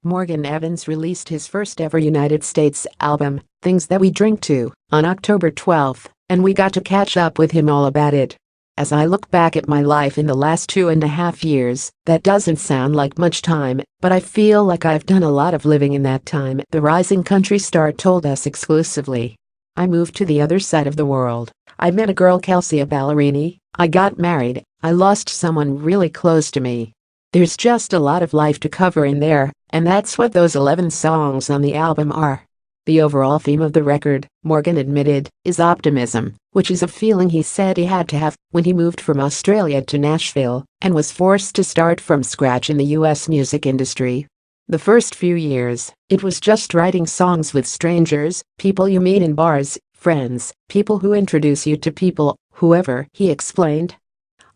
Morgan Evans released his first ever United States album, Things That We Drink To, on October 12, and we got to catch up with him all about it. As I look back at my life in the last 2.5 years, that doesn't sound like much time, but I feel like I've done a lot of living in that time, the rising country star told us exclusively. I moved to the other side of the world. I met a girl, Kelsea Ballerini. I got married. I lost someone really close to me. There's just a lot of life to cover in there, and that's what those 11 songs on the album are. The overall theme of the record, Morgan admitted, is optimism, which is a feeling he said he had to have when he moved from Australia to Nashville and was forced to start from scratch in the US music industry. The first few years, it was just writing songs with strangers, people you meet in bars, friends, people who introduce you to people, whoever, he explained.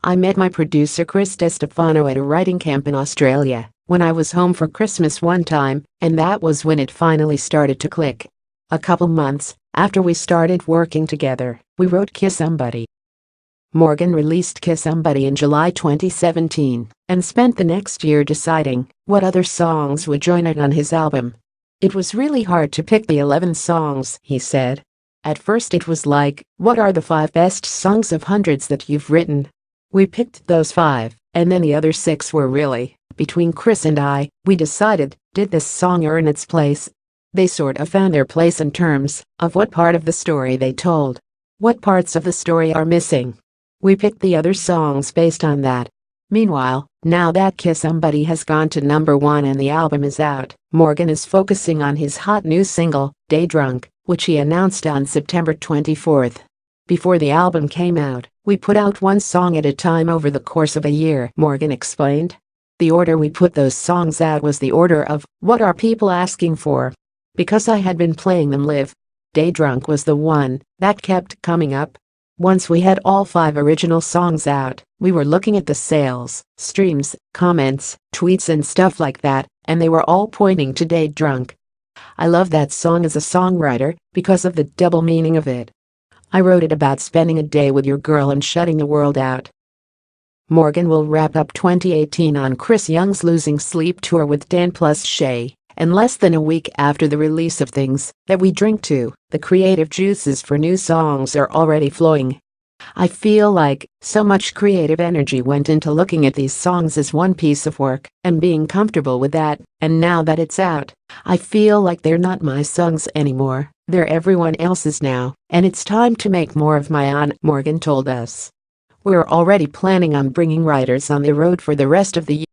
I met my producer Chris DeStefano at a writing camp in Australia when I was home for Christmas one time, and that was when it finally started to click. A couple months after we started working together, we wrote Kiss Somebody. Morgan released Kiss Somebody in July 2017 and spent the next year deciding what other songs would join it on his album. It was really hard to pick the 11 songs, he said. At first it was like, what are the 5 best songs of hundreds that you've written? We picked those 5, and then the other 6 were really, between Chris and I, we decided, did this song earn its place? They sort of found their place in terms of what part of the story they told. What parts of the story are missing? We picked the other songs based on that. Meanwhile, now that Kiss Somebody has gone to #1 and the album is out, Morgan is focusing on his hot new single, Day Drunk, which he announced on September 24. Before the album came out, we put out one song at a time over the course of a year, Morgan explained. The order we put those songs out was the order of, what are people asking for? Because I had been playing them live. Day Drunk was the one that kept coming up. Once we had all 5 original songs out, we were looking at the sales, streams, comments, tweets and stuff like that, and they were all pointing to Day Drunk. I love that song as a songwriter because of the double meaning of it. I wrote it about spending a day with your girl and shutting the world out. Morgan will wrap up 2018 on Chris Young's Losing Sleep tour with Dan plus Shay, and less than a week after the release of Things That We Drink To, the creative juices for new songs are already flowing. I feel like so much creative energy went into looking at these songs as one piece of work and being comfortable with that, and now that it's out, I feel like they're not my songs anymore, they're everyone else's now, and it's time to make more of my own, Morgan told us. We're already planning on bringing writers on the road for the rest of the year.